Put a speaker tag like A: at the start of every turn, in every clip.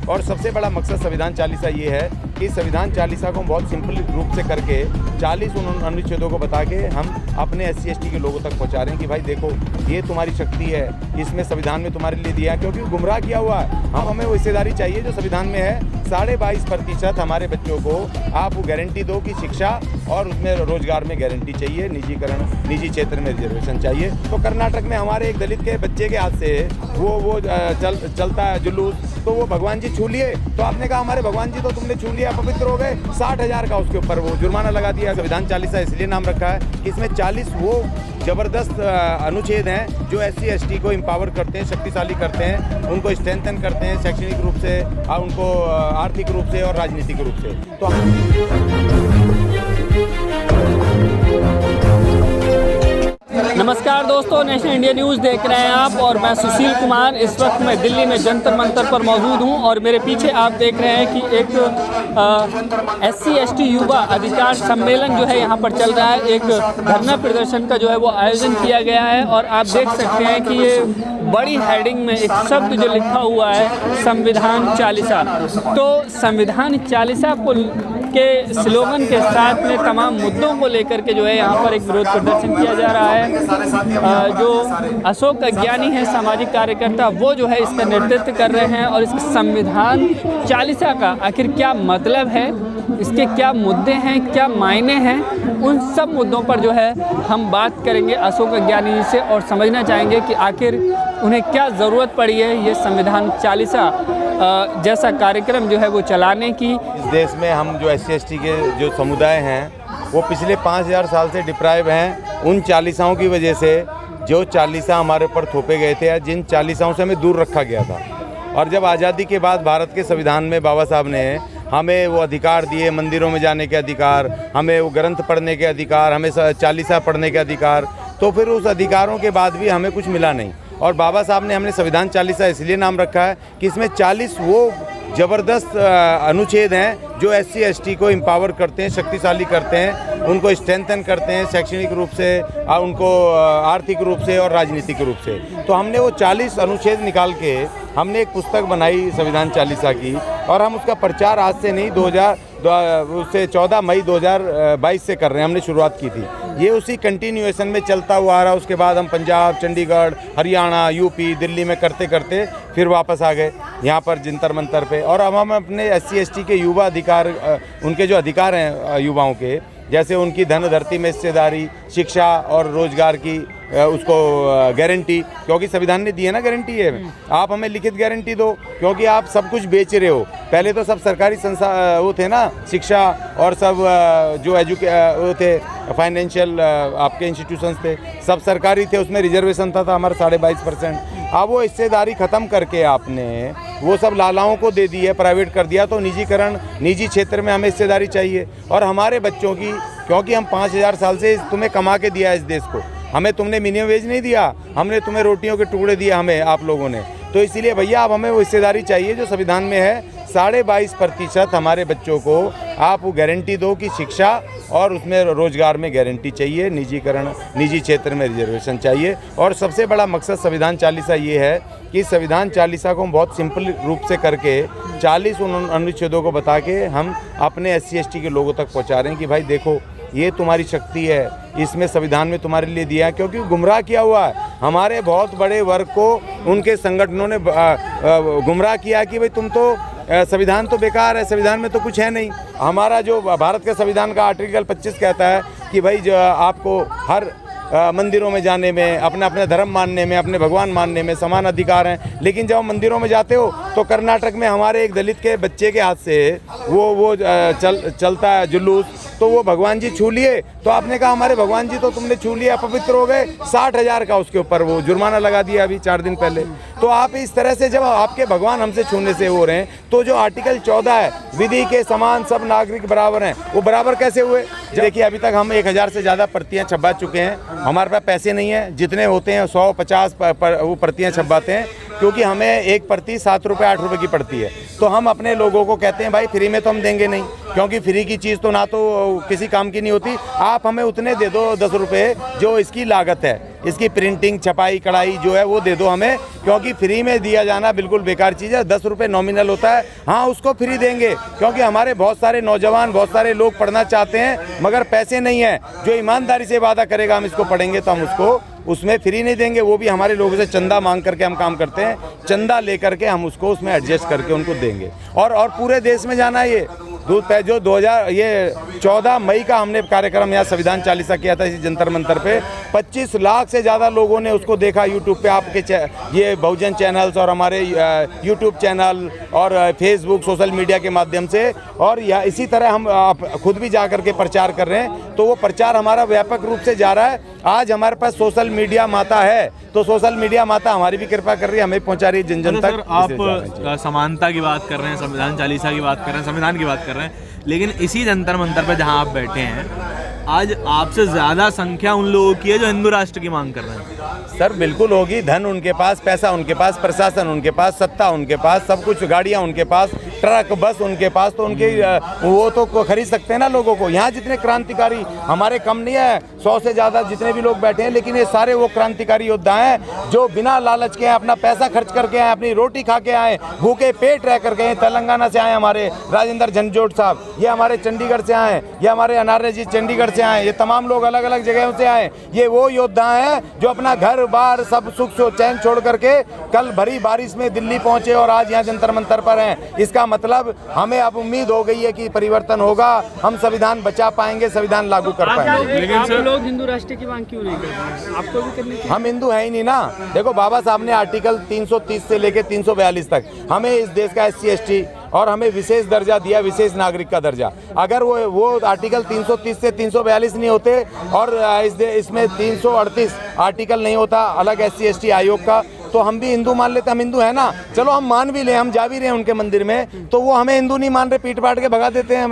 A: और सबसे बड़ा मकसद संविधान चालीसा ये है कि संविधान चालीसा को बहुत सिंपल रूप से करके 40 उन अनुच्छेदों को बता के हम अपने SC ST के लोगों तक पहुंचा रहे हैं कि भाई देखो ये तुम्हारी शक्ति है, इसमें संविधान में तुम्हारे लिए दिया है, क्योंकि गुमराह किया हुआ है। हमें वो हिस्सेदारी चाहिए जो संविधान में है। 22.5% हमारे बच्चों को आप वो गारंटी दो कि शिक्षा और उसमें रोजगार में गारंटी चाहिए, निजीकरण, निजी क्षेत्र में रिजर्वेशन चाहिए। तो कर्नाटक में हमारे एक दलित के बच्चे के हाथ से वो चलता है जुलूस, तो वो भगवान जी छू लिए। तो आपने कहा हमारे भगवान जी तो तुमने छू लिया, पवित्र हो गए। 60,000 का उसके ऊपर वो जुर्माना लगा दिया। संविधान चालीसा इसलिए नाम रखा है कि इसमें 40 वो जबरदस्त अनुच्छेद हैं जो SC ST को एम्पावर करते हैं, शक्तिशाली करते हैं, उनको स्ट्रेंथन करते हैं शैक्षणिक रूप से, उनको आर्थिक रूप से और राजनीतिक रूप से। तो
B: नमस्कार दोस्तों, नेशनल इंडिया न्यूज़ देख रहे हैं आप और मैं सुशील कुमार। इस वक्त मैं दिल्ली में जंतर मंतर पर मौजूद हूं और मेरे पीछे आप देख रहे हैं कि एक SC ST युवा अधिकार सम्मेलन जो है यहां पर चल रहा है। एक धरना प्रदर्शन का जो है वो आयोजन किया गया है और आप देख सकते हैं कि ये बड़ी हेडिंग में एक शब्द जो लिखा हुआ है संविधान चालीसा। तो संविधान चालीसा को के स्लोगन के साथ में तमाम मुद्दों को लेकर के जो है यहाँ पर एक विरोध प्रदर्शन किया जा रहा है। जो अशोक अज्ञानी है सामाजिक कार्यकर्ता, वो जो है इसका नेतृत्व कर रहे हैं और इस संविधान चालीसा का आखिर क्या मतलब है, इसके क्या मुद्दे हैं, क्या मायने हैं, उन सब मुद्दों पर जो है हम बात करेंगे अशोक अज्ञानी जी से और समझना चाहेंगे कि आखिर उन्हें क्या ज़रूरत पड़ी है ये संविधान चालीसा जैसा कार्यक्रम जो है वो चलाने की।
A: इस देश में हम जो SC ST के जो समुदाय हैं वो पिछले 5000 साल से डिप्राइव हैं उन चालीसाओं की वजह से, जो चालीसा हमारे ऊपर थोपे गए थे या जिन चालीसाओं से हमें दूर रखा गया था। और जब आज़ादी के बाद भारत के संविधान में बाबा साहब ने हमें वो अधिकार दिए, मंदिरों में जाने के अधिकार, हमें वो ग्रंथ पढ़ने के अधिकार, हमें चालीसा पढ़ने के अधिकार, तो फिर उस अधिकारों के बाद भी हमें कुछ मिला नहीं। और बाबा साहब ने हमने संविधान चालीसा इसलिए नाम रखा है कि इसमें 40 वो जबरदस्त अनुच्छेद हैं जो SC ST को एम्पावर करते हैं, शक्तिशाली करते हैं, उनको स्ट्रेंथन करते हैं शैक्षणिक रूप से, उनको आर्थिक रूप से और राजनीतिक रूप से। तो हमने वो 40 अनुच्छेद निकाल के हमने एक पुस्तक बनाई संविधान चालीसा की, और हम उसका प्रचार आज से नहीं 14 मई 2022 से कर रहे हैं। हमने शुरुआत की थी, ये उसी कंटिन्यूएशन में चलता हुआ आ रहा। उसके बाद हम पंजाब, चंडीगढ़, हरियाणा, यूपी, दिल्ली में करते करते फिर वापस आ गए यहाँ पर जंतर मंतर पे। और अब हम अपने SC ST के युवा अधिकार, उनके जो अधिकार हैं युवाओं के, जैसे उनकी धन धरती में हिस्सेदारी, शिक्षा और रोजगार की उसको गारंटी, क्योंकि संविधान ने दी है ना गारंटी है, आप हमें लिखित गारंटी दो, क्योंकि आप सब कुछ बेच रहे हो। पहले तो सब सरकारी संस्था वो थे ना, शिक्षा और सब जो वो थे फाइनेंशियल आपके इंस्टीट्यूशंस थे, सब सरकारी थे, उसमें रिजर्वेशन था हमारा 22.5%। अब वो हिस्सेदारी ख़त्म करके आपने वो सब लालाओं को दे दी है, प्राइवेट कर दिया। तो निजीकरण, निजी क्षेत्र में हमें हिस्सेदारी चाहिए। और हमारे बच्चों की, क्योंकि हम 5000 साल से तुम्हें कमा के दिया है इस देश को, हमें तुमने मिनिमम वेज नहीं दिया, हमने तुम्हें रोटियों के टुकड़े दिए हमें आप लोगों ने। तो इसीलिए भैया अब हमें वो हिस्सेदारी चाहिए जो संविधान में है। 22.5% हमारे बच्चों को आप वो गारंटी दो कि शिक्षा और उसमें रोजगार में गारंटी चाहिए, निजीकरण, निजी क्षेत्र में रिजर्वेशन चाहिए। और सबसे बड़ा मकसद संविधान चालीसा ये है कि संविधान चालीसा को हम बहुत सिंपल रूप से करके 40 उन अनुच्छेदों को बता के हम अपने SC ST के लोगों तक पहुंचा रहे हैं कि भाई देखो ये तुम्हारी शक्ति है, इसमें संविधान में तुम्हारे लिए दिया है। क्योंकि गुमराह किया हुआ है हमारे बहुत बड़े वर्ग को, उनके संगठनों ने गुमराह किया कि भाई तुम तो संविधान तो बेकार है, संविधान में तो कुछ है नहीं। हमारा जो भारत के संविधान का आर्टिकल 25 कहता है कि भाई जो आपको हर मंदिरों में जाने में, अपना अपना धर्म मानने में, अपने भगवान मानने में समान अधिकार हैं। लेकिन जब मंदिरों में जाते हो तो कर्नाटक में हमारे एक दलित के बच्चे के हाथ से वो चलता है जुलूस, तो वो भगवान जी छू लिए। तो आपने कहा हमारे भगवान जी तो तुमने छू लिया, पवित्र हो गए। 60,000 का उसके ऊपर वो जुर्माना लगा दिया अभी 4 दिन पहले। तो आप इस तरह से जब आपके भगवान हमसे छूने से हो रहे हैं, तो जो आर्टिकल 14 है, विधि के समान सब नागरिक बराबर हैं, वो बराबर कैसे हुए? देखिए अभी तक हम 1000 से ज़्यादा प्रतियाँ छपवा चुके हैं। हमारे पास पैसे नहीं है, जितने होते हैं 100-50 वो प्रतियाँ छपवाते हैं। क्योंकि हमें एक प्रति 7 रुपये 8 रुपये की पड़ती है। तो हम अपने लोगों को कहते हैं भाई फ्री में तो हम देंगे नहीं, क्योंकि फ्री की चीज़ तो ना तो किसी काम की नहीं होती। आप हमें उतने दे दो 10 रुपये जो इसकी लागत है, इसकी प्रिंटिंग छपाई कढ़ाई जो है वो दे दो हमें, क्योंकि फ्री में दिया जाना बिल्कुल बेकार चीज़ है। 10 रुपये नॉमिनल होता है, हाँ उसको फ्री देंगे, क्योंकि हमारे बहुत सारे नौजवान बहुत सारे लोग पढ़ना चाहते हैं मगर पैसे नहीं है। जो ईमानदारी से वादा करेगा हम इसको पढ़ेंगे तो हम उसको उसमें फ्री नहीं देंगे। वो भी हमारे लोगों से चंदा मांग करके हम काम करते हैं, चंदा लेकर के हम उसको उसमें एडजस्ट करके उनको देंगे। और पूरे देश में जाना है ये दूध पे जो 14 मई का हमने कार्यक्रम यहाँ संविधान चालीसा किया था इसी जंतर मंतर पे। 25 लाख से ज़्यादा लोगों ने उसको देखा यूट्यूब पे, आपके ये बहुजन चैनल्स और हमारे यूट्यूब चैनल और फेसबुक सोशल मीडिया के माध्यम से। और इसी तरह हम खुद भी जा कर के प्रचार कर रहे हैं, तो वो प्रचार हमारा व्यापक रूप से जा रहा है। आज हमारे पास सोशल मीडिया माता है, तो सोशल मीडिया माता हमारी भी कृपा कर रही है, हमें पहुंचा रही है जन जन तक।
C: आप समानता की बात कर रहे हैं, संविधान चालीसा की बात कर रहे हैं, संविधान की बात कर रहे हैं, लेकिन इसी जंतर मंतर पर जहां आप बैठे हैं आज आपसे ज़्यादा संख्या उन लोगों की है जो हिंदू राष्ट्र की मांग कर रहे हैं।
A: सर बिल्कुल होगी, धन उनके पास, पैसा उनके पास, प्रशासन उनके पास, सत्ता उनके पास, सब कुछ, गाड़ियाँ उनके पास, ट्रक बस उनके पास, तो उनके वो तो खरीद सकते हैं ना लोगों को। यहाँ जितने क्रांतिकारी हमारे कम नहीं है, 100 से ज़्यादा जितने भी लोग बैठे हैं, लेकिन ये सारे वो क्रांतिकारी योद्धा हैं जो बिना लालच के अपना पैसा खर्च करके आए, अपनी रोटी खा के आए, भूखे पेट रह कर गए। तेलंगाना से आए हमारे राजेंद्र झंझोट साहब, ये हमारे चंडीगढ़ से आए, ये हमारे अनार्य जी चंडीगढ़ से आए, ये तमाम लोग अलग अलग जगहों से आए। ये वो योद्धा हैं जो अपना घर बार सब सुख चैन छोड़ करके कल भरी बारिश में दिल्ली पहुंचे और आज यहाँ जंतर मंतर पर हैं। इसका मतलब हमें अब उम्मीद हो गई है कि परिवर्तन होगा, हम संविधान बचा पाएंगे, संविधान लागू कर पाएंगे।
B: लेकिन आप लोग हिंदू राष्ट्र की मांग क्यों नहीं कर रहे हैं? आपको भी करनी चाहिए।
A: हम हिंदू हैं ही नहीं ना। देखो बाबा साहब ने आर्टिकल 330 से लेकर 342 तक हमें इस देश का SC ST और हमें विशेष दर्जा दिया, विशेष नागरिक का दर्जा। अगर वो आर्टिकल 330 से 342 नहीं होते और इसमें 338 आर्टिकल नहीं होता अलग SC ST आयोग का, तो हम भी हिंदू मान लेते। हम हिंदू है ना, चलो हम मान भी लें, हम जा भी रहे हैं उनके मंदिर में, तो वो हमें हिंदू नहीं मान रहे, पीट पाट के भगा देते हैं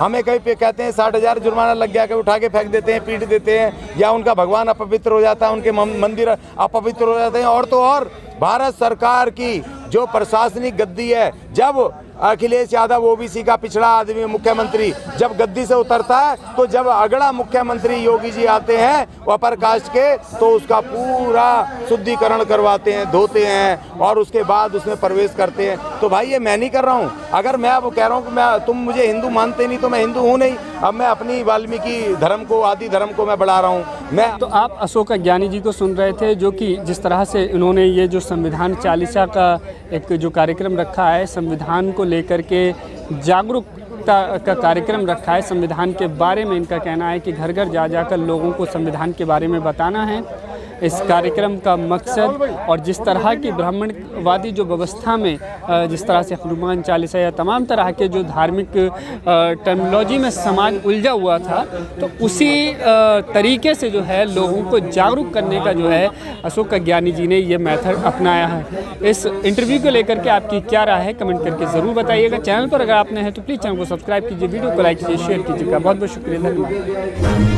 A: हमें कहीं पे कहते हैं 60,000 जुर्माना लग गया, कहीं उठा के फेंक देते हैं, पीट देते हैं, या उनका भगवान अपवित्र हो जाता है, उनके मंदिर अपवित्र हो जाते हैं। और तो और भारत सरकार की जो प्रशासनिक गद्दी है, जब अखिलेश यादव OBC का पिछड़ा आदमी मुख्यमंत्री जब गद्दी से उतरता है, तो जब अगला मुख्यमंत्री योगी जी आते हैं अपर कास्ट के, तो उसका पूरा शुद्धिकरण करवाते हैं, धोते हैं और उसके बाद उसमें प्रवेश करते हैं। तो भाई ये मैं नहीं कर रहा हूँ। अगर मैं अब कह रहा हूँ कि तुम मुझे हिंदू मानते नहीं, तो मैं हिंदू हूँ नहीं। अब मैं अपनी वाल्मीकि धर्म को, आदि धर्म को मैं बढ़ा रहा हूँ।
B: तो आप अशोक ज्ञानी जी को सुन रहे थे, जो कि जिस तरह से इन्होंने ये जो संविधान चालीसा का एक जो कार्यक्रम रखा है, संविधान को लेकर के जागरूकता का कार्यक्रम रखा है, संविधान के बारे में इनका कहना है कि घर घर जा जाकर लोगों को संविधान के बारे में बताना है इस कार्यक्रम का मकसद। और जिस तरह की ब्राह्मणवादी जो व्यवस्था में जिस तरह से हनुमान चालीसा या तमाम तरह के जो धार्मिक टर्मिनोलॉजी में समाज उलझा हुआ था, तो उसी तरीके से जो है लोगों को जागरूक करने का जो है अशोक ज्ञानी जी ने ये मेथड अपनाया है। इस इंटरव्यू को लेकर के आपकी क्या राय है, कमेंट करके ज़रूर बताइएगा। चैनल पर अगर आपने हैं तो प्लीज़ चैनल को सब्सक्राइब कीजिए, वीडियो को लाइक कीजिए, शेयर कीजिएगा। बहुत बहुत शुक्रिया, धन्यवाद।